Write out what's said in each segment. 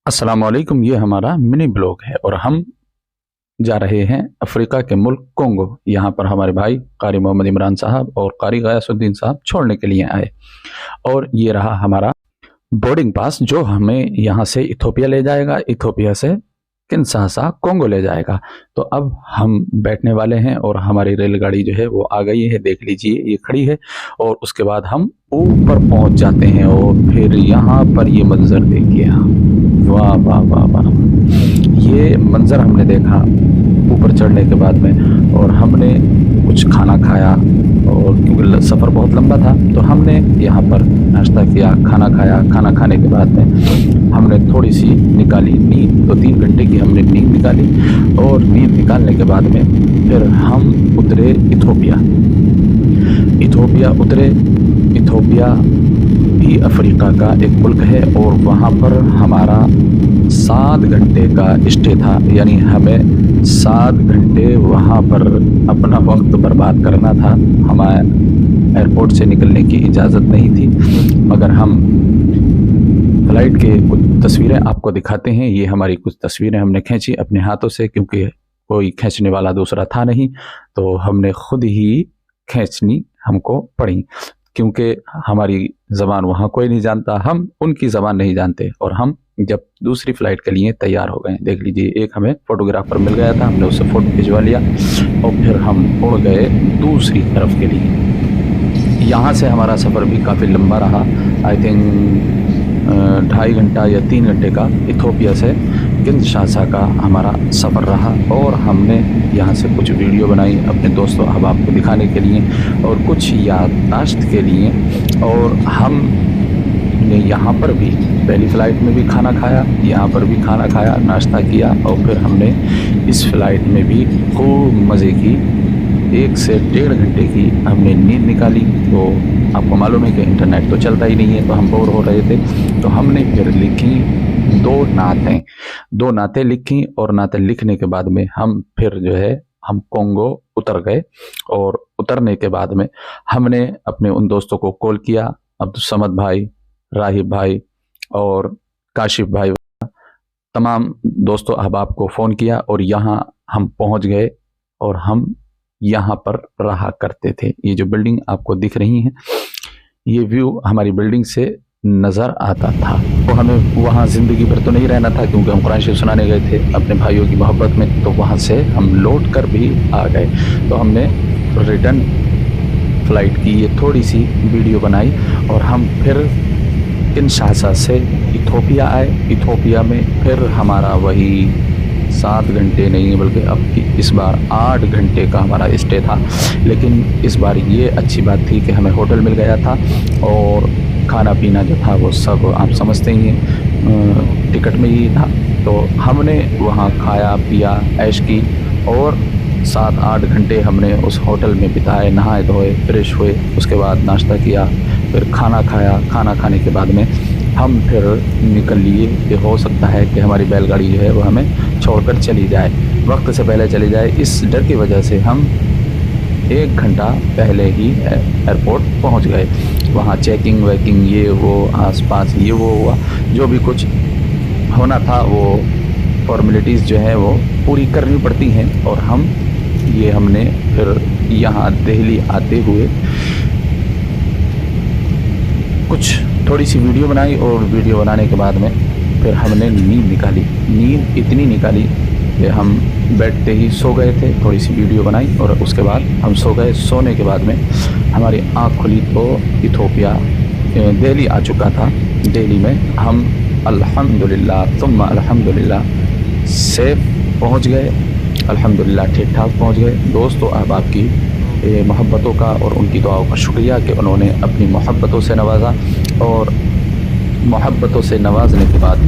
अस्सलाम वालेकुम। ये हमारा मिनी ब्लॉग है और हम जा रहे हैं अफ्रीका के मुल्क कोंगो। यहाँ पर हमारे भाई कारी मोहम्मद इमरान साहब और कारी गयासुद्दीन साहब छोड़ने के लिए आए और ये रहा हमारा बोर्डिंग पास जो हमें यहाँ से इथोपिया ले जाएगा, इथोपिया से किंशासा कोंगो ले जाएगा। तो अब हम बैठने वाले हैं और हमारी रेलगाड़ी जो है वो आ गई है, देख लीजिए ये खड़ी है। और उसके बाद हम ऊपर पहुँच जाते हैं और फिर यहाँ पर ये मंजर देखिए, वाह वाह वाह वाह। ये मंजर हमने देखा ऊपर चढ़ने के बाद में और हमने कुछ खाना खाया और क्योंकि सफ़र बहुत लंबा था तो हमने यहाँ पर नाश्ता किया, खाना खाया। खाना खाने के बाद में हमने थोड़ी सी निकाली नींद, तो 3 घंटे की हमने नींद निकाली और नींद निकालने के बाद में फिर हम उतरे इथोपिया उतरे। इथोपिया भी अफ्रीका का एक मुल्क है और वहाँ पर हमारा 7 घंटे का स्टे था, यानी हमें 7 घंटे वहाँ पर अपना वक्त बर्बाद करना था। हमारे एयरपोर्ट से निकलने की इजाज़त नहीं थी, मगर हम फ्लाइट के कुछ तस्वीरें आपको दिखाते हैं। ये हमारी कुछ तस्वीरें हमने खींची अपने हाथों से, क्योंकि कोई खींचने वाला दूसरा था नहीं, तो हमने खुद ही खींचनी हमको पड़ी, क्योंकि हमारी ज़बान वहाँ कोई नहीं जानता, हम उनकी ज़बान नहीं जानते। और हम जब दूसरी फ़्लाइट के लिए तैयार हो गए, देख लीजिए एक हमें फ़ोटोग्राफ़र मिल गया था, हमने उससे फ़ोटो खिंचवा लिया और फिर हम उड़ गए दूसरी तरफ के लिए। यहाँ से हमारा सफ़र भी काफ़ी लंबा रहा, आई थिंक 2.5 घंटा या 3 घंटे का इथोपिया से किंशासा का हमारा सफ़र रहा। और हमने यहाँ से कुछ वीडियो बनाई अपने दोस्तों अहबाब को दिखाने के लिए और कुछ याददाश्त के लिए। और हमने यहाँ पर भी पहली फ़्लाइट में भी खाना खाया, यहाँ पर भी खाना खाया, नाश्ता किया और फिर हमने इस फ़्लाइट में भी खूब मज़े की 1 से 1.5 घंटे की हमने नींद निकाली। तो आपको मालूम है कि इंटरनेट तो चलता ही नहीं है, तो हम बोर हो रहे थे, तो हमने फिर लिखी 2 नातें लिखी और नातें लिखने के बाद में हम फिर जो है हम कोंगो उतर गए। और उतरने के बाद में हमने अपने उन दोस्तों को कॉल किया, अब्दुल समद भाई, राहिब भाई और काशिफ भाई, तमाम दोस्तों अहबाब को फ़ोन किया और यहाँ हम पहुँच गए और हम यहाँ पर रहा करते थे। ये जो बिल्डिंग आपको दिख रही है, ये व्यू हमारी बिल्डिंग से नज़र आता था। तो हमें वहाँ ज़िंदगी भर तो नहीं रहना था, क्योंकि हम कुरान शरीफ सुनाने गए थे अपने भाइयों की मोहब्बत में, तो वहाँ से हम लौट कर भी आ गए। तो हमने रिटर्न फ़्लाइट की ये थोड़ी सी वीडियो बनाई और हम फिर किंशासा से इथोपिया आए। इथोपिया में फिर हमारा वही 7 घंटे नहीं बल्कि अब की इस बार 8 घंटे का हमारा स्टे था। लेकिन इस बार ये अच्छी बात थी कि हमें होटल मिल गया था और खाना पीना जो था वो सब आप समझते ही हैं, टिकट में ही था। तो हमने वहाँ खाया पिया, ऐश की और 7-8 घंटे हमने उस होटल में बिताए, नहाए धोए, फ्रेश हुए, उसके बाद नाश्ता किया, फिर खाना खाया। खाना खाने के बाद में हम फिर निकल लिए कि हो सकता है कि हमारी बैलगाड़ी जो है वो हमें छोड़कर चली जाए, वक्त से पहले चली जाए। इस डर की वजह से हम 1 घंटा पहले ही एयरपोर्ट पहुंच गए। वहाँ चेकिंग वेकिंग ये वो आसपास ये वो हुआ, जो भी कुछ होना था वो फॉर्मेलिटीज़ जो है वो पूरी करनी पड़ती हैं। और हमने फिर यहाँ दिल्ली आते हुए कुछ थोड़ी सी वीडियो बनाई और वीडियो बनाने के बाद में फिर हमने नींद निकाली। नींद इतनी निकाली कि हम बैठते ही सो गए थे। थोड़ी सी वीडियो बनाई और उसके बाद हम सो गए। सोने के बाद में हमारी आँख खुली तो इथोपिया दिल्ली आ चुका था। दिल्ली में हम अल्हम्दुलिल्लाह सुम्मा अल्हम्दुलिल्लाह सेफ पहुँच गए, अल्हम्दुलिल्लाह ठीक ठाक पहुँच गए। दोस्तों अहबाब की मोहब्बतों का और उनकी दुआओं का शुक्रिया कि उन्होंने अपनी मोहब्बतों से नवाजा। और मोहब्बतों से नवाजने के बाद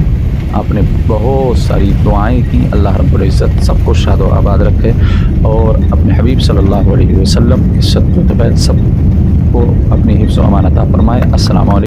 आपने बहुत सारी दुआएं की। अल्लाह रब्बुल इज़्ज़त सबको शाद और आबाद रखे और अपने हबीब सल्लल्लाहु अलैहि वसल्लम की सद्दुत सबको अपनी हिफ्ज़ व अमान अता फरमाए। अस्सलामु अलैकुम।